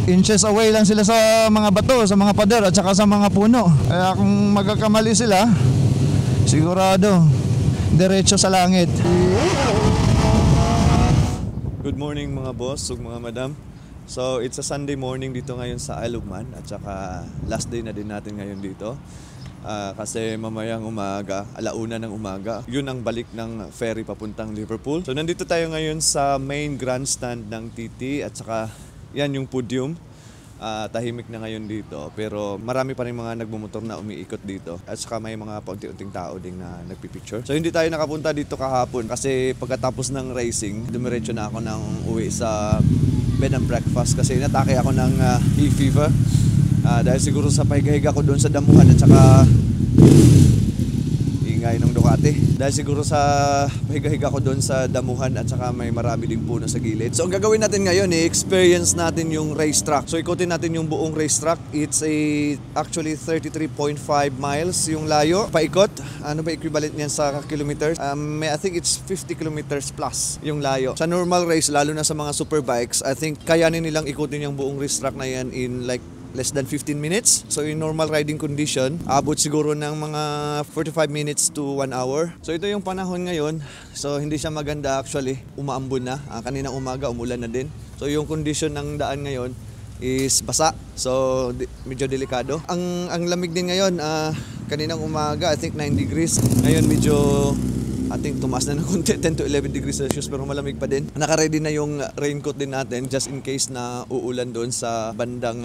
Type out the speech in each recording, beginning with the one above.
inches away lang sila sa mga bato, sa mga pader at saka sa mga puno. Kaya kung magkakamali sila, sigurado diretso sa langit. Good morning mga boss ug mga madam. So it's a Sunday morning dito ngayon sa Isle of Man at saka last day na din natin ngayon dito. Kasi mamayang umaga, alauna ng umaga, yun ang balik ng ferry papuntang Liverpool. So nandito tayo ngayon sa main grandstand ng TT at saka yan yung podium. Tahimik na ngayon dito pero marami pa rin mga nagmumotor na umiikot dito at saka may mga paunti-unting tao ding na nagpipicture. So hindi tayo nakapunta dito kahapon kasi pagkatapos ng racing, dumiretso na ako ng uwi sa bed and breakfast kasi inatake ako ng hay fever. Dahil siguro sa pahiga-higa ko doon sa damuhan at saka ingay ng Ducati. Dahil siguro sa pahiga-higa ko doon sa damuhan at saka may marami ding puno sa gilid. So ang gagawin natin ngayon, experience natin yung racetrack. So ikutin natin yung buong racetrack. It's actually 33.5 miles yung layo. Paikot. Ano ba equivalent niyan sa kilometers? I think it's 50 kilometers plus yung layo. Sa normal race, lalo na sa mga superbikes, I think kayanin nilang ikutin yung buong racetrack na yan in like less than 15 minutes. So in normal riding condition, abot siguro ng mga 45 minutes to 1 hour. So ito yung panahon ngayon. So hindi siya maganda actually. Umaambon na. Kaninang umaga umulan na din. So yung condition ng daan ngayon is basa. So medyo delikado. Ang lamig din ngayon. Kaninang umaga I think 9 degrees. Ngayon medyo I think tumaas na ng konti, 10 to 11 degrees Celsius pero malamig pa din. Naka-ready na yung raincoat din natin just in case na uulan doon sa bandang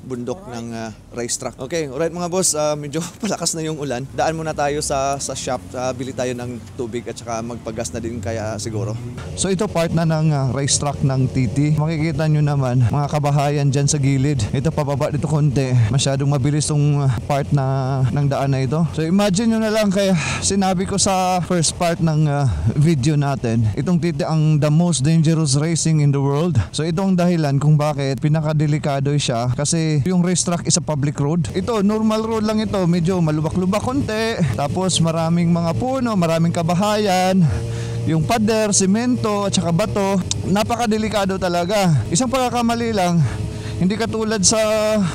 bundok ng racetrack. Okay, alright mga boss, medyo palakas na yung ulan. Daan muna tayo sa shop, bili tayo ng tubig at saka magpagas na din kaya siguro. So ito part na ng racetrack ng TT. Makikita nyo naman mga kabahayan dyan sa gilid. Ito pababa dito konti. Masyadong mabilis tong part ng daan na ito. So imagine nyo na lang kaya sinabi ko sa first part ng video natin, itong TT ang the most dangerous racing in the world. So ito ang dahilan kung bakit pinakadelikado siya kasi yung racetrack is a public road. Ito normal road lang ito, medyo malubak-lubak konti. Tapos maraming mga puno, maraming kabahayan. Yung pader, semento at saka bato, napakadelikado talaga. Isang pagkakamali lang, hindi katulad sa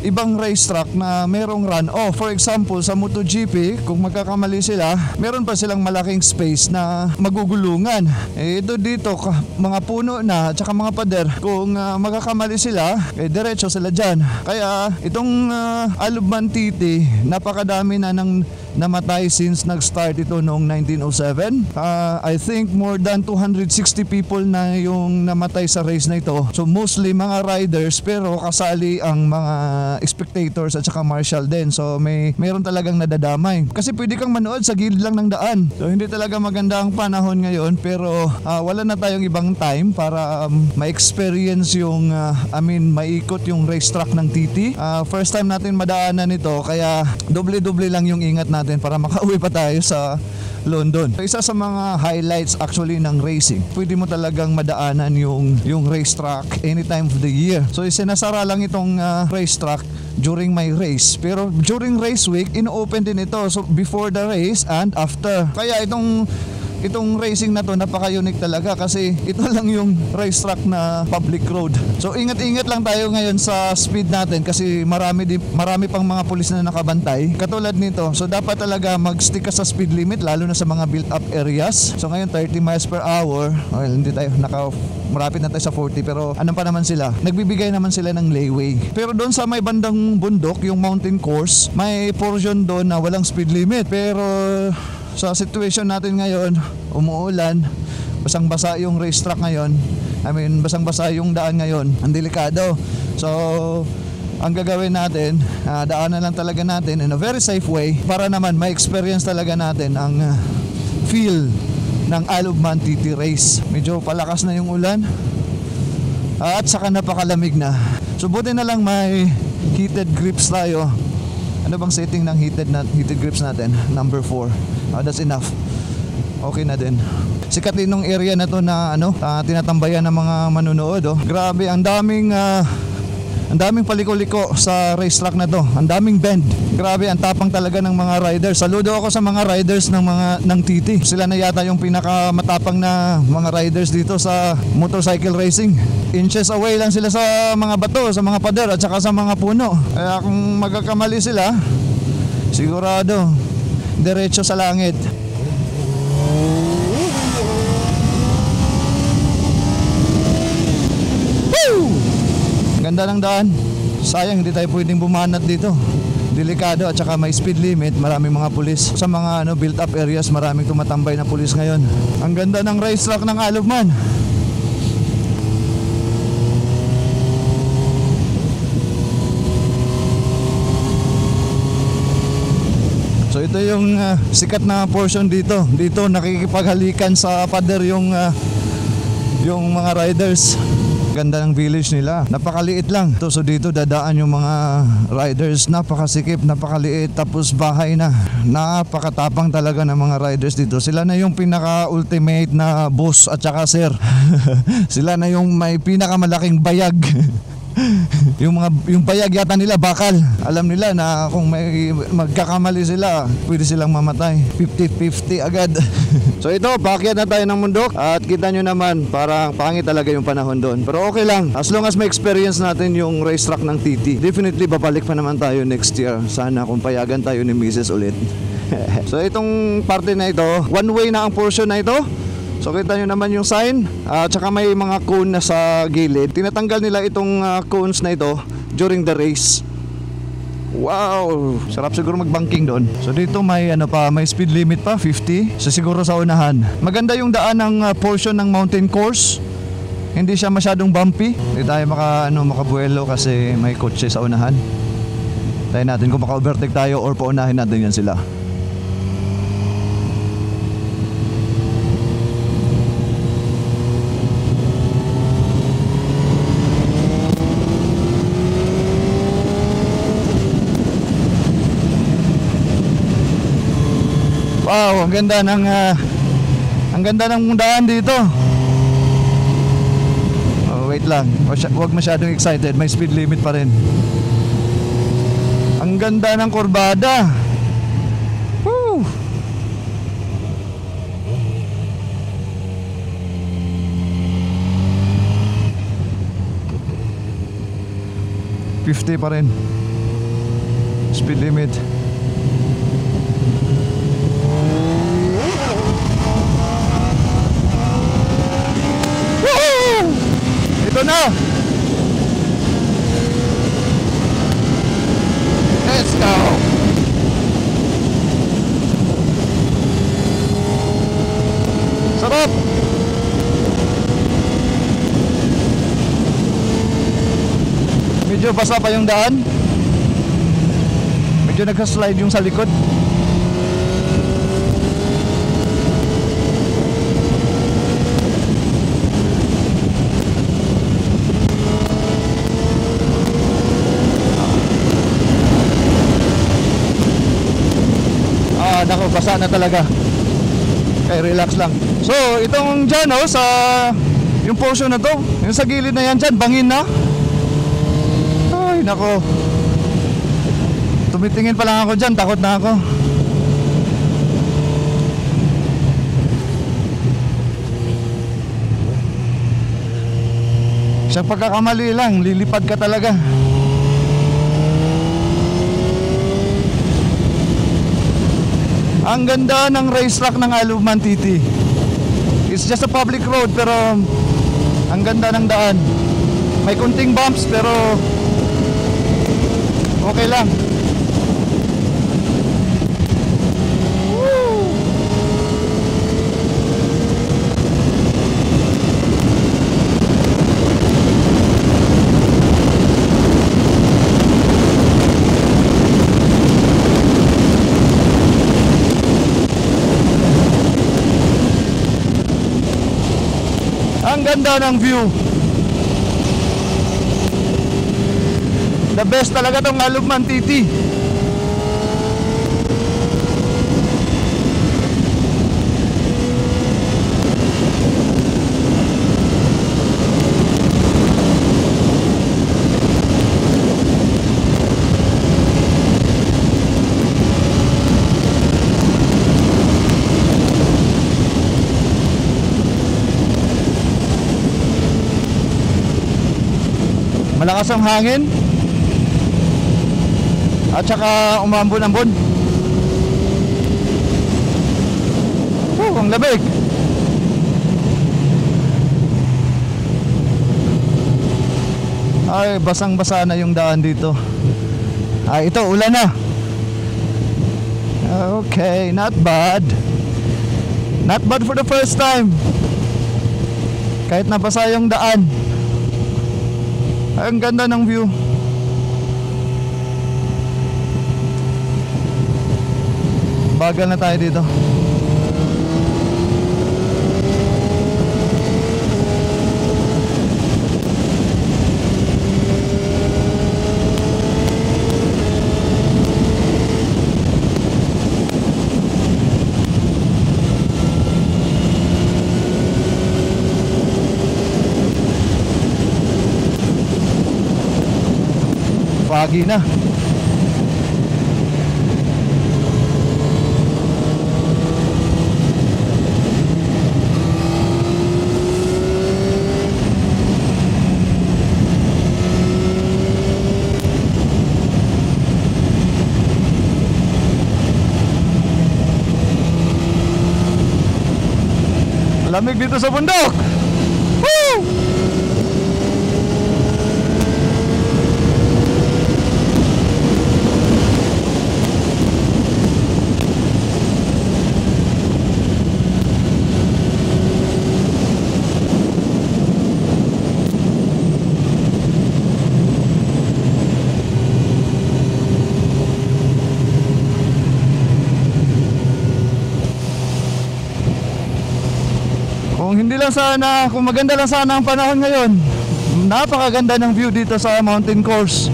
ibang racetrack na merong run-off. For example, sa MotoGP, kung magkakamali sila, meron pa silang malaking space na magugulungan. Ito dito, mga puno na at saka mga pader. Kung magkakamali sila, diretso sila dyan. Kaya itong Isle of Man TT, napakadami na ng namatay since nag-start ito noong 1907. I think more than 260 people na yung namatay sa race na ito. So mostly mga riders pero kasali ang mga spectators at saka marshal din. So mayroon talagang nadadamay. Kasi pwede kang manood sa gilid lang ng daan. So hindi talaga maganda ang panahon ngayon pero wala na tayong ibang time para ma-experience yung maikot yung racetrack ng TT. First time natin madaanan ito kaya doble-doble lang yung ingat natin para makauwi pa tayo sa London. Isa sa mga highlights actually ng racing, pwede mo talagang madaanan yung racetrack anytime of the year. So sinasara lang itong racetrack during my race. Pero during race week, ino-open din ito. So before the race and after. Kaya itong racing na to napaka-unique talaga kasi ito lang yung racetrack na public road. So ingat-ingat lang tayo ngayon sa speed natin kasi marami pang mga pulis na nakabantay katulad nito. So dapat talaga mag-stick ka sa speed limit lalo na sa mga built-up areas. So ngayon 30 miles per hour. Well, hindi tayo marapit na tayo sa 40 pero ano pa naman sila? Nagbibigay naman sila ng leeway. Pero doon sa may bandang bundok, yung mountain course, may portion doon na walang speed limit. Pero sa situation natin ngayon, umuulan, basang-basa yung racetrack ngayon. Basang-basa yung daan ngayon. Ang delikado. So, ang gagawin natin, daanan lang talaga natin in a very safe way para naman ma-experience talaga natin ang feel ng Isle of Man TT race. Medyo palakas na yung ulan at saka napakalamig na. So, buti na lang may heated grips tayo. Ano bang setting ng heated grips natin? Number 4. That's enough. Okay na din. Sikat din nung area na to na tinatambayan ng mga manunood. Grabe, ang daming paliko-liko sa racetrack na to. Ang daming bend. Grabe, ang tapang talaga ng mga riders. Saludo ako sa mga riders ng TT. Sila na yata yung pinakamatapang na mga riders dito sa motorcycle racing. inches away lang sila sa mga bato, sa mga pader at saka sa mga puno. Kaya kung magkakamali sila, sigurado diretso sa langit. Woo! Ganda ng daan. Sayang hindi tayo pwedeng bumanat dito. Delikado at saka may speed limit, maraming mga pulis. Sa mga built up areas, maraming tumatambay na pulis ngayon. Ang ganda ng racetrack ng Isle of Man. So ito yung sikat na portion dito. Dito nakikipaghalikan sa pader yung mga riders. Ganda ng village nila. Napakaliit lang. So dito dadaan yung mga riders. Napakasikip, napakaliit. Tapos bahay na. Napakatapang talaga ng mga riders dito. Sila na yung pinaka-ultimate na boss at saka sir. Sila na yung may pinakamalaking bayag. yung bayag yata nila bakal. Alam nila na kung may magkakamali sila, pwede silang mamatay. 50-50 agad. So ito, paakyat na tayo ng bundok. At kita nyo naman, parang pangit talaga yung panahon doon. Pero okay lang, as long as may experience natin yung racetrack ng TT. Definitely babalik pa naman tayo next year. Sana kung payagan tayo ni Mrs. ulit. So itong parte na ito, one way na ang portion na ito. So kita nyo naman yung sign at saka may mga cone na sa gilid. Tinatanggal nila itong cones na ito during the race. Wow! Sarap siguro mag-banking doon. So dito may may speed limit pa, 50. So siguro sa unahan. Maganda yung daan ng portion ng mountain course. Hindi siya masyadong bumpy. Hindi tayo makabuelo kasi may kotse sa unahan. Tayo natin kung maka-overtake tayo or paunahin natin yan sila. Wow, ang ganda ng daan dito. Oh, wait lang. Huwag masyadong excited, may speed limit pa rin. Ang ganda ng kurbada. Woo! $50 pa rin. Speed limit. Ito na. Let's go. Sarap. Medyo basa pa yung daan. Medyo nagka-slide yung sa likod. Nako, basa na talaga. Kaya relax lang. So, itong dyan sa yung portion na to, yung sa gilid na yan dyan, bangin na. Ay, nako. Tumitingin pa lang ako dyan, takot na ako. Isang pagkakamali lang, lilipad ka talaga. Ang ganda ng racetrack ng Isle of Man TT. It's just a public road pero ang ganda ng daan. May kunting bumps pero okay lang. Ang ganda ng view. The best talaga tong Isle of Man TT. Malakas ang hangin. At saka umambon-ambon. Ang lamig. Ay, basang-basa na yung daan dito. Ay, ito, ulan na. Okay, not bad. Not bad for the first time. Kahit nabasa yung daan. Ay, ang ganda ng view. Bagal na tayo dito. Foggy na. Lamig dito sa bundok. Woo! Kung maganda lang sana ang panahon ngayon, napakaganda ng view dito sa mountain course.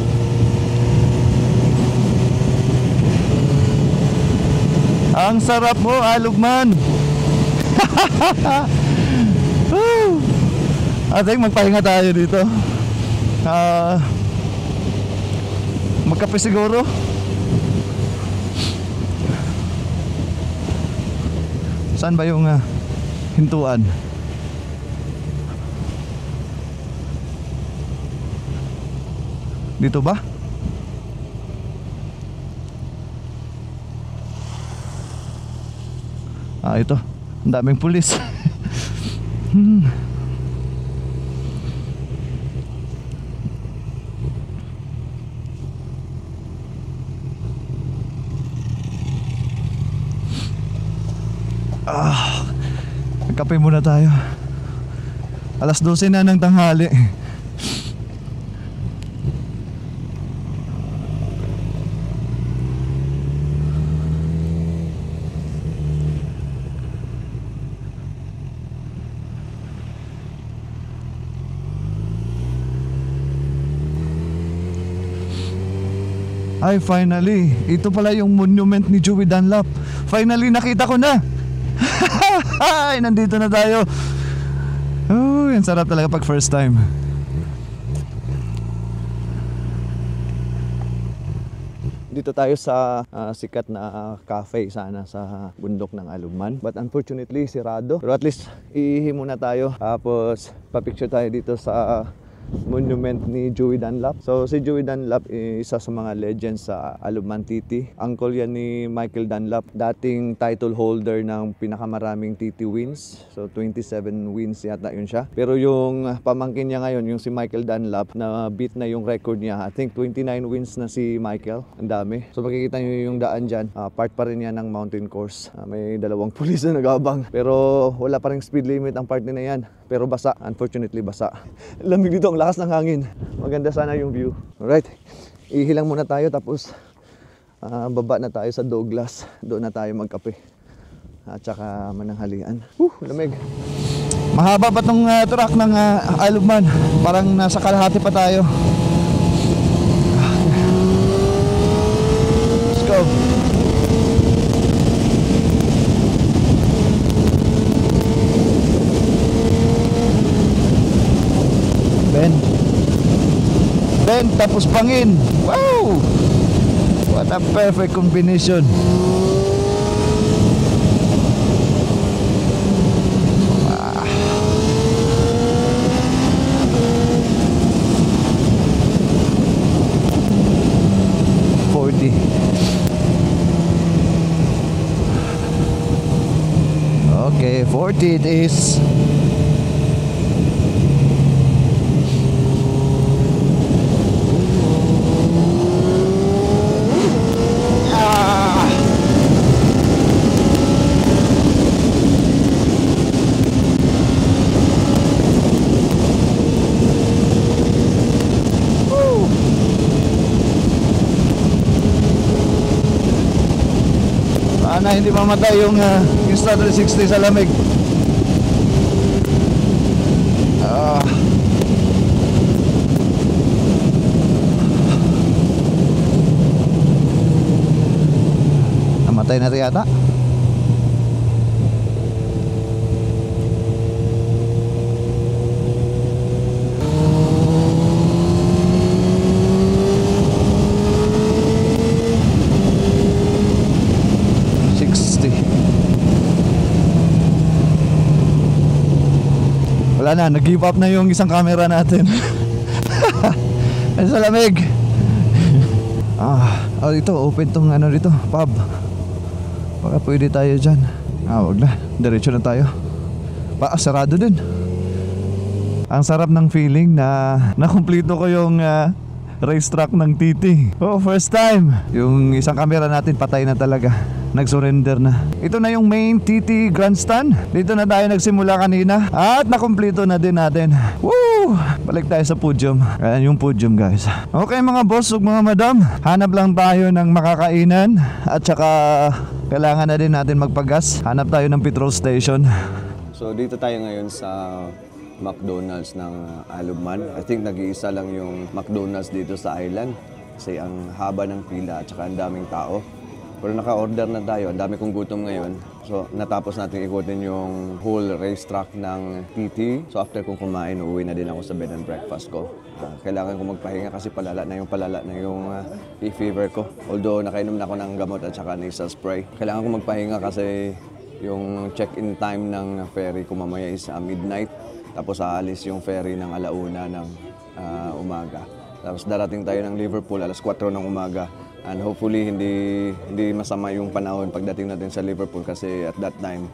Ang sarap mo, Alugman. I think magpahinga tayo dito. Magkape siguro. Saan ba yung hintuan? Dito ba? Ito. Ang daming pulis. Kape muna tayo. Alas 12 na ng tanghali. Ay, finally. Ito pala yung monument ni Joey Dunlop. Finally, nakita ko na. Ay, nandito na tayo. Oh, yan sarap talaga pag first time. Dito tayo sa sikat na cafe sana sa bundok ng Alugman. But unfortunately, sirado. Pero at least, iihi muna tayo. Tapos, papicture tayo dito sa monument ni Joey Dunlop. So si Joey Dunlop isa sa mga legends sa Alugman TT. Uncle yan ni Michael Dunlop, dating title holder ng pinakamaraming TT wins. So 27 wins yata yun siya. Pero yung pamangkin niya ngayon, yung si Michael Dunlop, na beat na yung record niya. I think 29 wins na si Michael. Ang dami. So makikita niyo yung daan dyan. Part pa rin yan ng mountain course. May dalawang pulis na nagabang. Pero wala pa rin speed limit ang part na yan. Pero basa. Unfortunately basa. Lamig dito. Lakas ng hangin. Maganda sana yung view. Alright, ihilang muna tayo tapos baba na tayo sa Douglas. Doon na tayo magkape at saka mananghalian. Lamig. Mahaba pa tong truck ng Alugman. Parang nasa kalahati pa tayo. Let's go. Bend tapos pangin. Wow! What a perfect combination. TT. Okay, 40 it is. Sana hindi mamatay yung Insta360 sa lamig. Namatay na rin yata. Wala na, nag-give up na yung isang camera natin. Ay, sa lamig. Oh, ito, open tong ano dito, pub. Baka pwede tayo dyan. Wag na, diretso na tayo. Sarado din. Ang sarap ng feeling na nakumplito ko yung racetrack ng TT. Oh, first time. Yung isang camera natin patay na talaga. Nag-surrender na. Ito na yung main TT grandstand. Dito na tayo nagsimula kanina. At nakumplito na din natin. Woo! Balik tayo sa podium. Ayan yung podium, guys. Okay mga boss ug mga madam, hanap lang tayo ng makakainan. At saka kailangan na din natin magpagas. Hanap tayo ng petrol station. So dito tayo ngayon sa McDonald's ng Alubman. I think nag-iisa lang yung McDonald's dito sa island. Kasi ang haba ng pila at saka ang daming tao. Pero naka-order na tayo, ang dami kong gutom ngayon. So natapos natin ikutin yung whole racetrack ng TT. So after kong kumain, uuwi na din ako sa bed and breakfast ko. Kailangan ko magpahinga kasi palala na yung hay fever ko. Although nakainom na ako ng gamot at saka nasal spray. Kailangan ko magpahinga kasi yung check-in time ng ferry ko mamaya is midnight. Tapos aalis yung ferry ng 1:00 ng umaga. Tapos darating tayo ng Liverpool 4:00 ng umaga. And hopefully hindi masama yung panahon pagdating natin sa Liverpool kasi at that time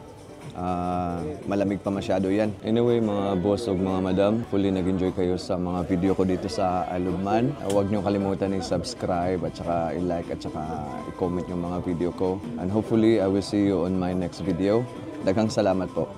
malamig pa masyado yan. Anyway mga boss o mga madam, fully nag-enjoy kayo sa mga video ko dito sa Alubman. Huwag niyo kalimutan i-subscribe at saka i-like at saka i-comment yung mga video ko. And hopefully I will see you on my next video. Daghang salamat po.